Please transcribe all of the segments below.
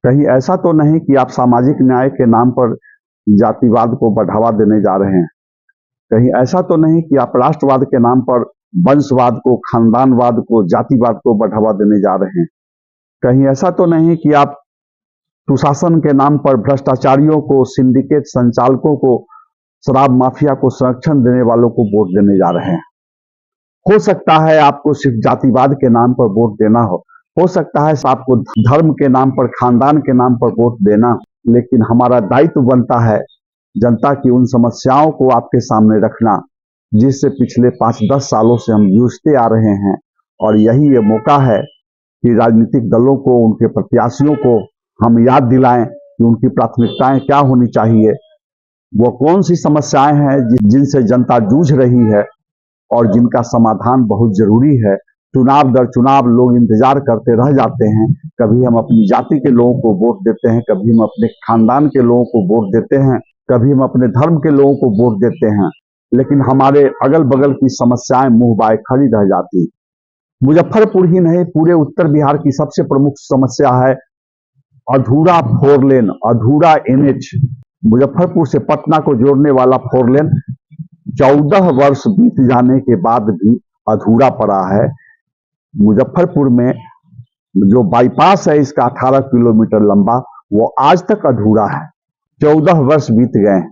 कहीं ऐसा तो नहीं कि आप सामाजिक न्याय के नाम पर जातिवाद को बढ़ावा देने जा रहे हैं। कहीं ऐसा तो नहीं कि आप राष्ट्रवाद के नाम पर वंशवाद को, खानदानवाद को, जातिवाद को बढ़ावा देने जा रहे हैं। कहीं ऐसा तो नहीं कि आप सुशासन के नाम पर भ्रष्टाचारियों को, सिंडिकेट संचालकों को, शराब माफिया को संरक्षण देने वालों को वोट देने जा रहे हैं। हो सकता है आपको सिर्फ जातिवाद के नाम पर वोट देना हो सकता है आपको धर्म के नाम पर, खानदान के नाम पर वोट देना, लेकिन हमारा दायित्व बनता है जनता की उन समस्याओं को आपके सामने रखना जिससे पिछले 5-10 सालों से हम जूझते आ रहे हैं। और यही ये मौका है कि राजनीतिक दलों को, उनके प्रत्याशियों को हम याद दिलाएं कि उनकी प्राथमिकताएं क्या होनी चाहिए, वो कौन सी समस्याएं हैं जिनसे जनता जूझ रही है और जिनका समाधान बहुत जरूरी है। चुनाव दर चुनाव लोग इंतजार करते रह जाते हैं। कभी हम अपनी जाति के लोगों को वोट देते हैं, कभी हम अपने खानदान के लोगों को वोट देते हैं, कभी हम अपने धर्म के लोगों को वोट देते हैं, लेकिन हमारे अगल बगल की समस्याएं मुंह बाए खड़ी रह जाती। मुजफ्फरपुर ही नहीं, पूरे उत्तर बिहार की सबसे प्रमुख समस्या है अधूरा 4 लेन, अधूरा NH। मुजफ्फरपुर से पटना को जोड़ने वाला 4 लेन 14 वर्ष बीत जाने के बाद भी अधूरा पड़ा है। मुजफ्फरपुर में जो बाईपास है इसका 18 किलोमीटर लंबा, वो आज तक अधूरा है। 14 वर्ष बीत गए हैं।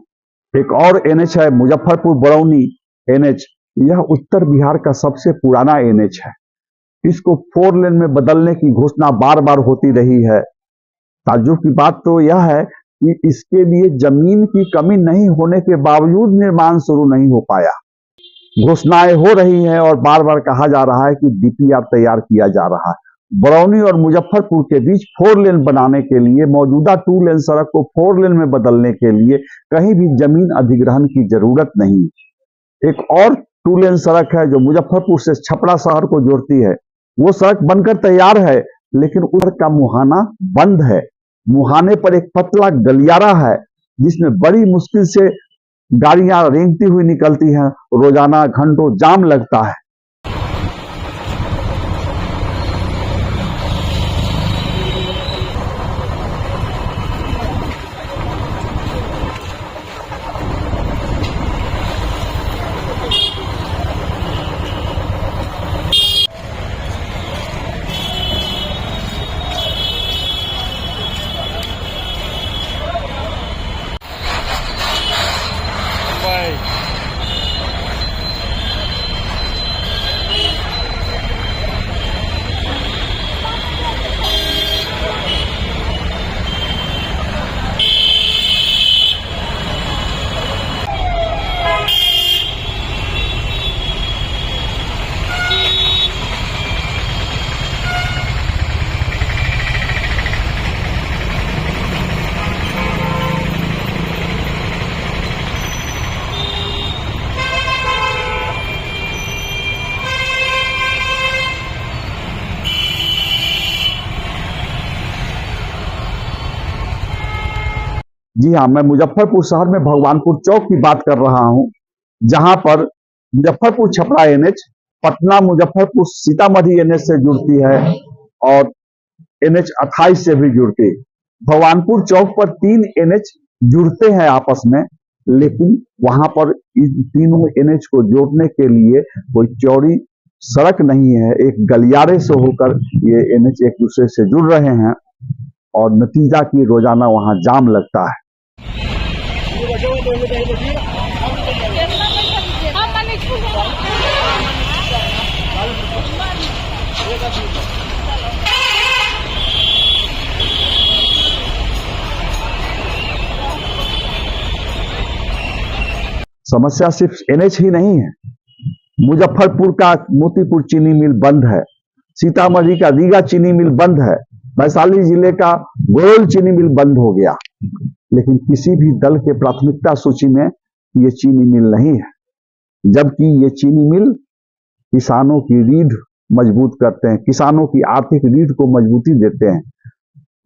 एक और NH है मुजफ्फरपुर बरौनी NH, यह उत्तर बिहार का सबसे पुराना NH है। इसको 4 लेन में बदलने की घोषणा बार बार होती रही है। ताज्जुब की बात तो यह है कि इसके लिए जमीन की कमी नहीं होने के बावजूद निर्माण शुरू नहीं हो पाया। घोषणाएं हो रही हैं और बार बार कहा जा रहा है कि DPR तैयार किया जा रहा है। बरौनी और मुजफ्फरपुर के बीच 4 लेन बनाने के लिए, मौजूदा 2 लेन सड़क को 4 लेन में बदलने के लिए कहीं भी जमीन अधिग्रहण की जरूरत नहीं। एक और 2 लेन सड़क है जो मुजफ्फरपुर से छपरा शहर को जोड़ती है। वो सड़क बनकर तैयार है, लेकिन उधर का मुहाना बंद है। मुहाने पर एक पतला गलियारा है जिसमें बड़ी मुश्किल से गाड़ियां रेंगती हुई निकलती हैं। रोजाना घंटों जाम लगता है। जी हाँ, मैं मुजफ्फरपुर शहर में भगवानपुर चौक की बात कर रहा हूँ, जहां पर मुजफ्फरपुर छपरा NH, पटना मुजफ्फरपुर सीतामढ़ी NH से जुड़ती है और NH 28 से भी जुड़ती है। भगवानपुर चौक पर 3 NH जुड़ते हैं आपस में, लेकिन वहां पर इन तीनों NH को जोड़ने के लिए कोई चौड़ी सड़क नहीं है। एक गलियारे से होकर ये NH एक दूसरे से जुड़ रहे हैं और नतीजा की रोजाना वहां जाम लगता है। समस्या सिर्फ NH ही नहीं है। मुजफ्फरपुर का मोतीपुर चीनी मिल बंद है, सीतामढ़ी का रीगा चीनी मिल बंद है, वैशाली जिले का गोयल चीनी मिल बंद हो गया, लेकिन किसी भी दल के प्राथमिकता सूची में ये चीनी मिल नहीं है, जबकि ये चीनी मिल किसानों की रीढ़ मजबूत करते हैं, किसानों की आर्थिक रीढ़ को मजबूती देते हैं।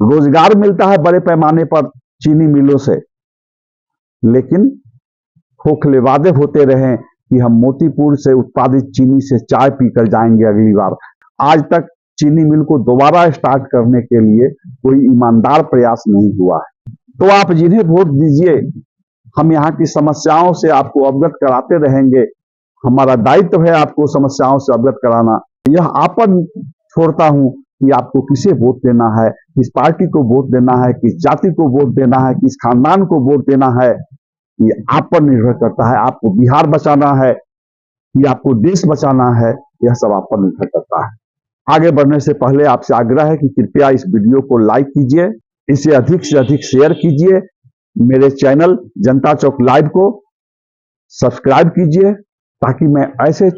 रोजगार मिलता है बड़े पैमाने पर चीनी मिलों से, लेकिन खोखले वादे होते रहे कि हम मोतीपुर से उत्पादित चीनी से चाय पीकर जाएंगे अगली बार। आज तक चीनी मिल को दोबारा स्टार्ट करने के लिए कोई ईमानदार प्रयास नहीं हुआ है। तो आप जिन्हें वोट दीजिए, हम यहाँ की समस्याओं से आपको अवगत कराते रहेंगे। हमारा दायित्व है आपको समस्याओं से अवगत कराना। यह आप पर छोड़ता हूँ कि आपको किसे वोट देना है, किस पार्टी को वोट देना है, किस जाति को वोट देना है, किस खानदान को वोट देना है, ये आप पर निर्भर करता है। आपको बिहार बचाना है या आपको देश बचाना है, यह सब आप पर निर्भर करता है। आगे बढ़ने से पहले आपसे आग्रह है कि कृपया इस वीडियो को लाइक कीजिए, इसे अधिक से अधिक शेयर कीजिए, मेरे चैनल जनता चौक लाइव को सब्सक्राइब कीजिए ताकि मैं ऐसे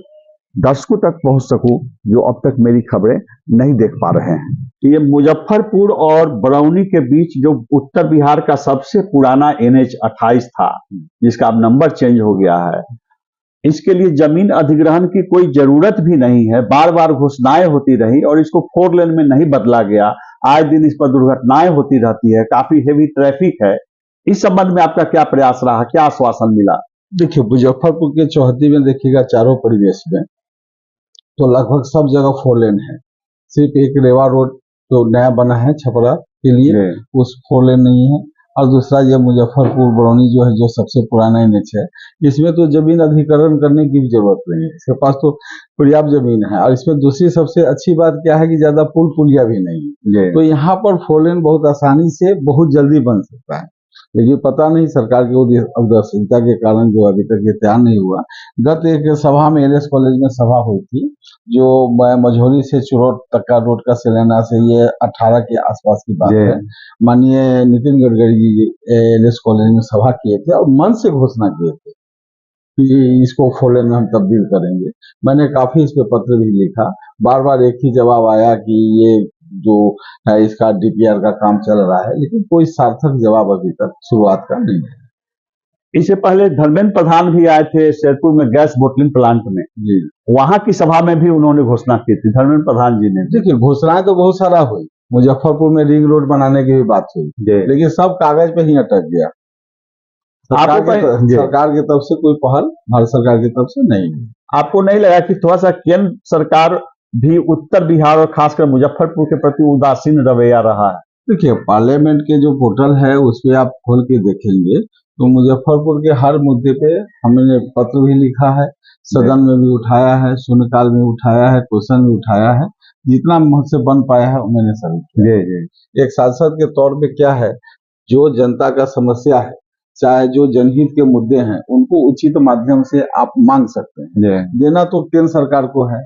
दर्शकों तक पहुंच सकूं जो अब तक मेरी खबरें नहीं देख पा रहे हैं। ये मुजफ्फरपुर और बरौनी के बीच जो उत्तर बिहार का सबसे पुराना NH 28 था, जिसका अब नंबर चेंज हो गया है, इसके लिए जमीन अधिग्रहण की कोई जरूरत भी नहीं है। बार बार घोषणाएं होती रही और इसको 4 लेन में नहीं बदला गया। आए दिन इस पर दुर्घटनाएं होती रहती है, काफी हेवी ट्रैफिक है। इस संबंध में आपका क्या प्रयास रहा, क्या आश्वासन मिला? देखिए, मुजफ्फरपुर के चौहद्दी में देखिएगा, चारों परिवेश में तो लगभग सब जगह 4 लेन है। सिर्फ एक रेवा रोड जो नया बना है छपरा के लिए, उस 4 लेन नहीं है। और दूसरा ये मुजफ्फरपुर बरौनी जो है, जो सबसे पुराना NH है, इसमें तो जमीन अधिग्रहण करने की भी जरूरत नहीं है। इसके पास तो पर्याप्त जमीन है। और इसमें दूसरी सबसे अच्छी बात क्या है कि ज्यादा पुल पुलिया भी नहीं है। तो यहाँ पर 4 लेन बहुत आसानी से बहुत जल्दी बन सकता है। लेकिन पता नहीं सरकार की उदासीनता के कारण जो अभी तक ये तैयार नहीं हुआ। गत एक सभा में LS कॉलेज में सभा हुई थी, जो मझौली से चुरौट तक का रोड का शिलान्यास है, ये 18 के आसपास की बात है। माननीय नितिन गडकरी जी LS कॉलेज में सभा किए थे और मन से घोषणा किए थे कि इसको 4 लेन में हम तब्दील करेंगे। मैंने काफी इस पे पत्र भी लिखा। बार बार एक ही जवाब आया कि ये जो है इसका DPR का काम चल रहा है, लेकिन कोई सार्थक जवाब अभी तक शुरुआत का नहीं है। इससे पहले धर्मेंद्र प्रधान भी आए थे शेरपुर में गैस बोटलिंग प्लांट में जी, वहां की सभा में भी उन्होंने घोषणा की थी, धर्मेंद्र प्रधान जी ने। देखिए, घोषणाएं तो बहुत सारा हुई। मुजफ्फरपुर में रिंग रोड बनाने की भी बात हुई, लेकिन सब कागज पे ही अटक गया। सरकार की तरफ से कोई पहल भारत सरकार की तरफ से नहीं है। आपको नहीं लगा कि थोड़ा सा केंद्र सरकार भी उत्तर बिहार और खासकर मुजफ्फरपुर के प्रति उदासीन रवैया रहा है? देखिए, पार्लियामेंट के जो पोर्टल है उस पर आप खोल के देखेंगे तो मुजफ्फरपुर के हर मुद्दे पे हमने पत्र भी लिखा है, सदन में भी उठाया है, शून्यकाल में उठाया है, क्वेश्चन भी उठाया है। जितना मुझसे बन पाया है मैंने सभी किया। एक सांसद के तौर पे क्या है, जो जनता का समस्या है, चाहे जो जनहित के मुद्दे हैं, उनको उचित माध्यम से आप मांग सकते हैं। देना तो केंद्र सरकार को है।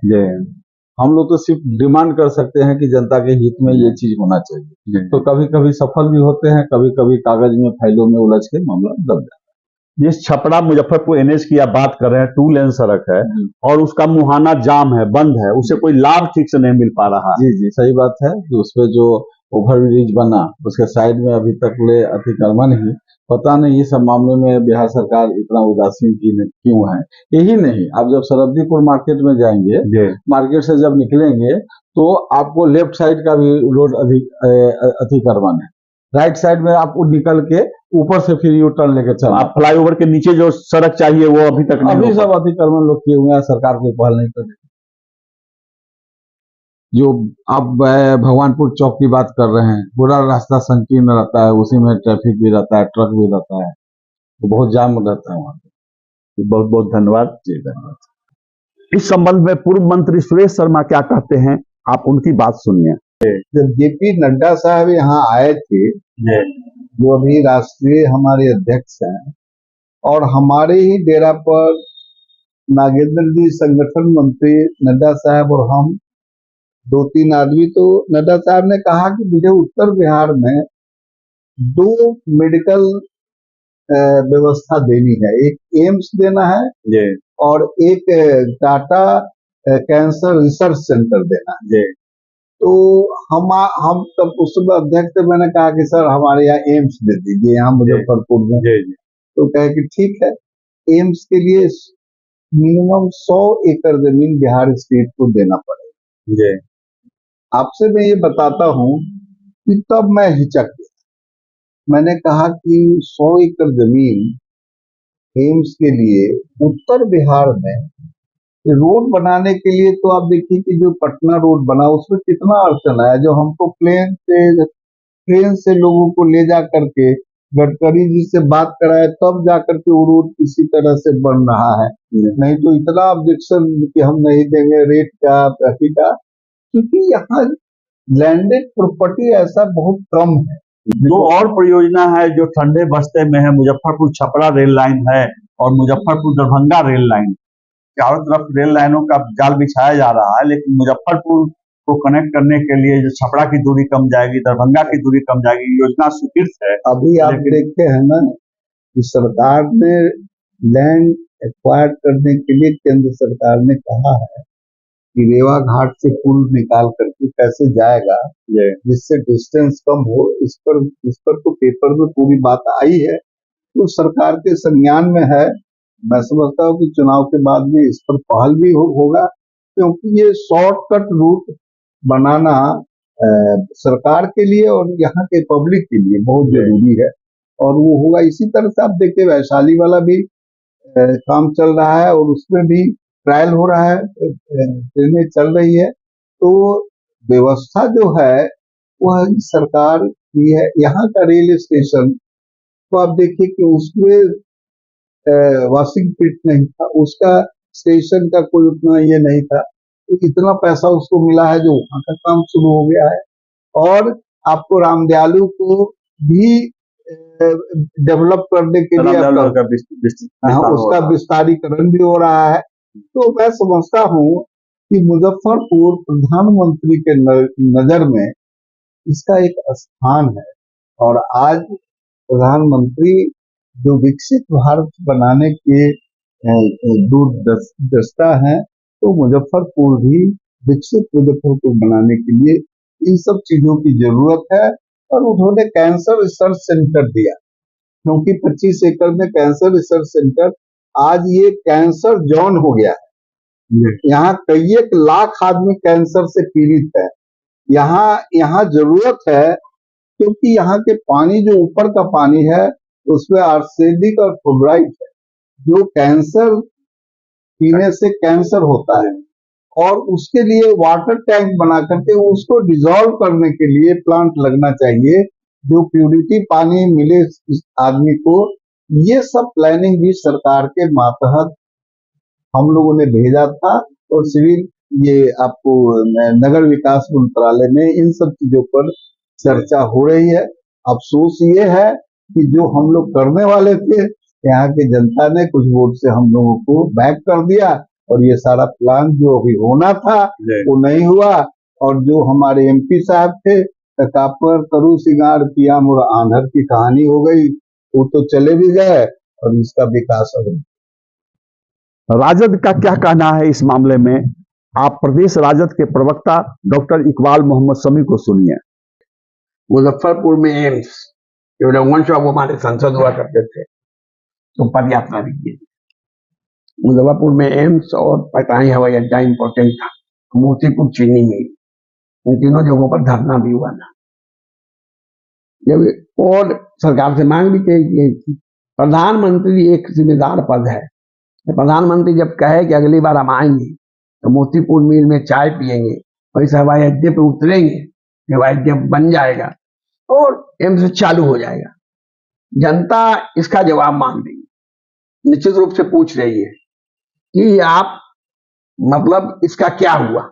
हम लोग तो सिर्फ डिमांड कर सकते हैं कि जनता के हित में ये चीज होना चाहिए। तो कभी कभी सफल भी होते हैं, कभी कभी कागज में फाइलों में उलझ के मामला दब जाता है। जिस छपरा मुजफ्फरपुर NH की आप बात कर रहे हैं, 2 लेन सड़क है और उसका मुहाना जाम है, बंद है, उसे कोई लाभ ठीक से नहीं मिल पा रहा। जी, सही बात है कि उसपे जो ओवरब्रिज बना उसके साइड में अभी तक ले अतिक्रमण ही। पता नहीं इस मामले में बिहार सरकार इतना उदासीन क्यों है। यही नहीं, आप जब सरब्दीपुर मार्केट में जाएंगे, मार्केट से जब निकलेंगे तो आपको लेफ्ट साइड का भी रोड अतिक्रमण है। राइट साइड में आपको निकल के ऊपर से फिर यू टर्न लेकर चलना। आप फ्लाईओवर के नीचे जो सड़क चाहिए वो अभी तक नहीं, अभी सब अतिक्रमण लोग किए हुए हैं, सरकार कोई पहल नहीं कर रही। जो आप भगवानपुर चौक की बात कर रहे हैं, पूरा रास्ता संकीर्ण रहता है, उसी में ट्रैफिक भी रहता है, ट्रक भी रहता है, तो बहुत जाम रहता है वहां पे। बहुत बहुत धन्यवाद जी, धन्यवाद। इस संबंध में पूर्व मंत्री सुरेश शर्मा क्या कहते हैं, आप उनकी बात सुनिए। जब JP नड्डा साहब यहाँ आए थे, जो अभी राष्ट्रीय हमारे अध्यक्ष हैं, और हमारे ही डेरा पर नागेंद्र जी संगठन मंत्री नड्डा साहब और हम 2-3 आदमी, तो नड्डा साहब ने कहा कि मुझे उत्तर बिहार में 2 मेडिकल व्यवस्था देनी है, एक एम्स देना है और एक टाटा कैंसर रिसर्च सेंटर देना है। तो हम तब उस समय अध्यक्ष से मैंने कहा कि सर हमारे यहाँ एम्स दे दीजिए यहाँ मुजफ्फरपुर में। तो कहे कि ठीक है, एम्स के लिए मिनिमम 100 एकड़ जमीन बिहार स्टेट को देना पड़ेगा। आपसे मैं ये बताता हूँ कि तब मैं हिचक गया। मैंने कहा कि 100 एकड़ जमीन एम्स के लिए उत्तर बिहार में रोड बनाने के लिए तो आप देखिए कि जो पटना रोड बना उसमें कितना अड़चन आया, जो हमको ट्रेन से लोगों को ले जा करके गडकरी जी से बात कराए तब जा करके वो रोड किसी तरह से बन रहा है। नहीं तो इतना ऑब्जेक्शन कि हम नहीं देंगे, रेट का पैसे का, क्योंकि यहाँ लैंडेड प्रॉपर्टी ऐसा बहुत कम है। दो और परियोजना है जो ठंडे बस्ते में है, मुजफ्फरपुर छपरा रेल लाइन है और मुजफ्फरपुर दरभंगा रेल लाइन। चारों तरफ रेल लाइनों का जाल बिछाया जा रहा है, लेकिन मुजफ्फरपुर को कनेक्ट करने के लिए जो छपरा की दूरी कम जाएगी, दरभंगा की दूरी कम जाएगी, योजना स्वीकृत है। अभी आप देखे हैं ना कि सरकार ने लैंड एक्वायर करने के लिए केंद्र सरकार ने कहा है कि रेवा घाट से पुल निकाल करके कैसे जाएगा जिससे डिस्टेंस कम हो। इस पर तो पेपर में पूरी बात आई है, तो सरकार के संज्ञान में है। मैं समझता हूँ कि चुनाव के बाद में इस पर पहल भी होगा, क्योंकि ये शॉर्टकट रूट बनाना सरकार के लिए और यहाँ के पब्लिक के लिए बहुत जरूरी है, और वो होगा। इसी तरह से आप देखिए वैशाली वाला भी काम चल रहा है और उसमें भी ट्रायल हो रहा है, ट्रेनें चल रही है। तो व्यवस्था जो है वह सरकार की है। यहाँ का रेल स्टेशन तो आप देखिए कि उसमें वॉशिंग पिट नहीं था, उसका स्टेशन का कोई उतना ये नहीं था, तो इतना पैसा उसको मिला है जो वहां का काम शुरू हो गया है। और आपको रामदयालु को भी डेवलप करने के लिए उसका विस्तारीकरण भी हो रहा है। तो मैं समझता हूँ कि मुजफ्फरपुर प्रधानमंत्री के नजर में इसका एक स्थान है, और आज प्रधानमंत्री जो विकसित भारत बनाने के दूरदर्शिता है, तो मुजफ्फरपुर भी विकसित मुजफ्फरपुर बनाने के लिए इन सब चीजों की जरूरत है। और उन्होंने कैंसर रिसर्च सेंटर दिया, क्योंकि 25 एकड़ में कैंसर रिसर्च सेंटर, आज ये कैंसर जोन हो गया है। यहाँ कई एक लाख आदमी कैंसर से पीड़ित है। यहाँ जरूरत है, क्योंकि यहाँ के पानी जो ऊपर का पानी है उसमें आर्सेनिक और फ्लोराइड है, जो कैंसर पीने से कैंसर होता है। और उसके लिए वाटर टैंक बना करके उसको डिसॉल्व करने के लिए प्लांट लगना चाहिए, जो प्यूरिटी पानी मिले इस आदमी को। ये सब प्लानिंग भी सरकार के मातहत हम लोगों ने भेजा था, और सिविल ये आपको नगर विकास मंत्रालय में इन सब चीजों पर चर्चा हो रही है। अफसोस ये है कि जो हम लोग करने वाले थे, यहाँ की जनता ने कुछ वोट से हम लोगों को बैक कर दिया, और ये सारा प्लान जो अभी होना था वो नहीं हुआ। और जो हमारे एमपी साहब थे, कापर तरु सिंगार पिया मुर आंधर की कहानी हो गई, वो तो चले भी गए और इसका विकास हो गया। राजद का क्या कहना है इस मामले में? आप प्रदेश राजद के प्रवक्ता डॉक्टर इकबाल मोहम्मद शमी को सुनिए। मुजफ्फरपुर में एम्स, जो रघुवंश बाबू हमारे सांसद हुआ करते थे, तो पद यात्रा भी की। मुजफ्फरपुर में एम्स और पटाई हवाई अड्डा इम्पोर्टेंट था, मोतीपुर चीनी मिल, इन तीनों जगहों पर धरना भी हुआ था। जब और सरकार से मांग भी की थी। प्रधानमंत्री एक जिम्मेदार पद है। प्रधानमंत्री जब कहे कि अगली बार हम आएंगे तो मोतीपुर मिल में चाय पिएंगे और इस हवाई अड्डे पे उतरेंगे, हवाई अड्डा बन जाएगा और एम्स चालू हो जाएगा। जनता इसका जवाब मांग रही है, निश्चित रूप से पूछ रही है कि आप मतलब इसका क्या हुआ।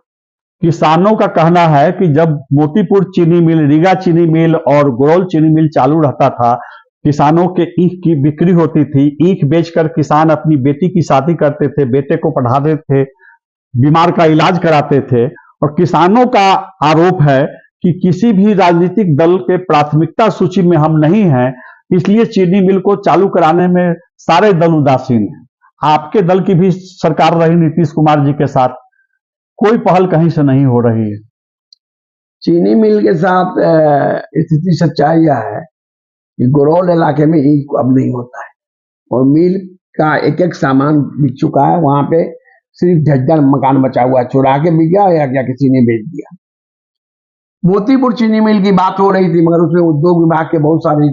किसानों का कहना है कि जब मोतीपुर चीनी मिल, रीगा चीनी मिल और गोरौल चीनी मिल चालू रहता था, किसानों के ईख की बिक्री होती थी। ईख बेचकर किसान अपनी बेटी की शादी करते थे, बेटे को पढ़ाते थे, बीमार का इलाज कराते थे। और किसानों का आरोप है कि किसी भी राजनीतिक दल के प्राथमिकता सूची में हम नहीं हैं, इसलिए चीनी मिल को चालू कराने में सारे दल उदासीन हैं। आपके दल की भी सरकार रही नीतीश कुमार जी के साथ, कोई पहल कहीं से नहीं हो रही है। चीनी मिल के साथ स्थिति सच्चाई यह है कि गोरौल इलाके में ईख अब नहीं होता है और मिल का एक एक सामान बिक चुका है। वहां पे सिर्फ झज्जर मकान बचा हुआ है, चुरा के बिक गया या किसी ने बेच दिया। मोतीपुर चीनी मिल की बात हो रही थी, मगर उसमें उद्योग विभाग के बहुत सारे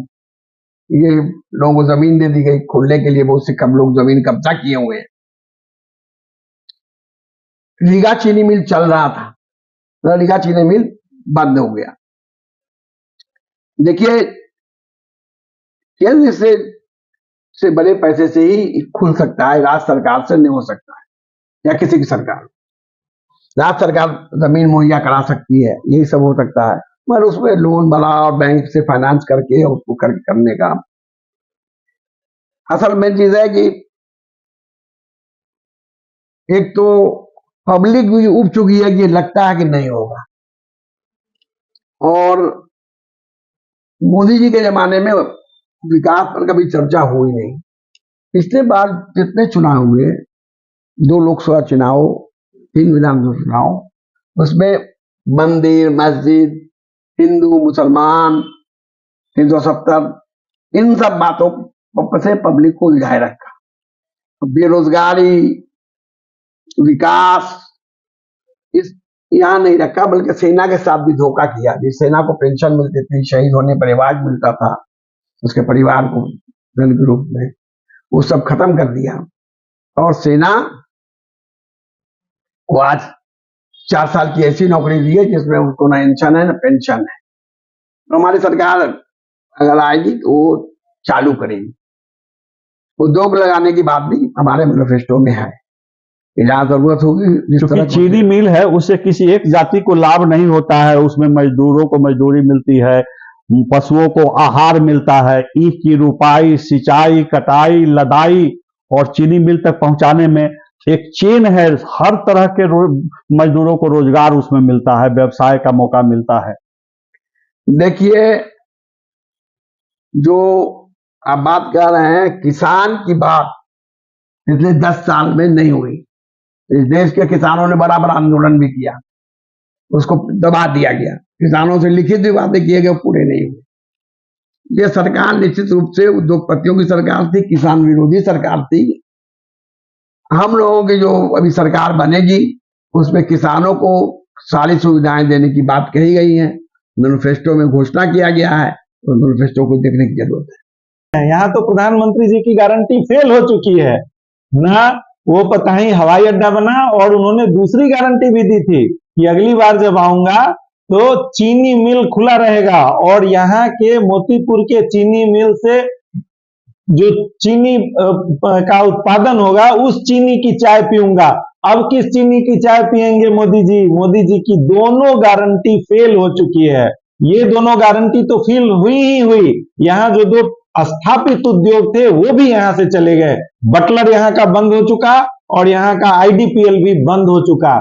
ये लोगों को जमीन दे दी गई खोलने के लिए। बहुत से कम लोग जमीन कब्जा किए हुए हैं। रीगा चीनी मिल चल रहा था, तो रीगा चीनी मिल बंद हो गया। देखिए, केंद्र से बड़े पैसे से ही खुल सकता है, राज्य सरकार से नहीं हो सकता है, या किसी की सरकार। राज्य सरकार जमीन मुहैया करा सकती है, यही सब हो सकता है, मगर उसमें लोन बड़ा और बैंक से फाइनेंस करके उसको करने का। असल में चीज है कि एक तो पब्लिक भी उब चुकी है कि लगता है कि नहीं होगा, और मोदी जी के जमाने में विकास पर कभी चर्चा हुई नहीं। पिछले बार जितने चुनाव हुए, 2 लोकसभा चुनाव, 3 विधानसभा चुनाव, उसमें मंदिर, मस्जिद, हिंदू, मुसलमान, 370, इन सब बातों से पब्लिक को उलझाए रखा। बेरोजगारी, विकास, इस यहाँ नहीं रखा, बल्कि सेना के साथ भी धोखा किया। जिस सेना को पेंशन मिलती थी, शहीद होने पर रिवाज मिलता था उसके परिवार को धन के रूप में, वो सब खत्म कर दिया। और सेना को आज 4 साल की ऐसी नौकरी दी है जिसमें उसको ना पेंशन है ना पेंशन है। तो हमारी सरकार अगर आएगी तो वो चालू करेगी। उद्योग लगाने की बात भी हमारे मैनिफेस्टो में है, जहाँ जरूरत होगी। क्योंकि चीनी मिल है, उससे किसी एक जाति को लाभ नहीं होता है। उसमें मजदूरों को मजदूरी मिलती है, पशुओं को आहार मिलता है, ईख की रुपाई, सिंचाई, कटाई, लदाई और चीनी मिल तक पहुंचाने में एक चेन है। हर तरह के मजदूरों को रोजगार उसमें मिलता है, व्यवसाय का मौका मिलता है। देखिए, जो आप बात कर रहे हैं, किसान की बात पिछले 10 साल में नहीं हुई। इस देश के किसानों ने बड़ा बड़ा आंदोलन भी किया, उसको दबा दिया गया। किसानों से लिखित भी वादे किए गए, पूरे नहीं हुए। ये सरकार निश्चित रूप से उद्योगपतियों की सरकार थी, किसान विरोधी सरकार थी। हम लोगों की जो अभी सरकार बनेगी, उसमें किसानों को सारी सुविधाएं देने की बात कही गई है, मैनिफेस्टो में घोषणा किया गया है, तो मैनिफेस्टो को देखने की जरूरत है। यहाँ तो प्रधानमंत्री जी की गारंटी फेल हो चुकी है ना। वो पता ही हवाई अड्डा बना, और उन्होंने दूसरी गारंटी भी दी थी कि अगली बार जब आऊंगा तो चीनी मिल खुला रहेगा, और यहाँ के मोतीपुर के चीनी मिल से जो चीनी का उत्पादन होगा, उस चीनी की चाय पीऊंगा। अब किस चीनी की चाय पिएंगे मोदी जी? मोदी जी की दोनों गारंटी फेल हो चुकी है। ये दोनों गारंटी तो फेल हुई ही हुई। यहाँ जो 2 स्थापित उद्योग थे वो भी यहाँ से चले गए। बटलर यहाँ का बंद हो चुका, और यहाँ का आईडीपीएल भी बंद हो चुका।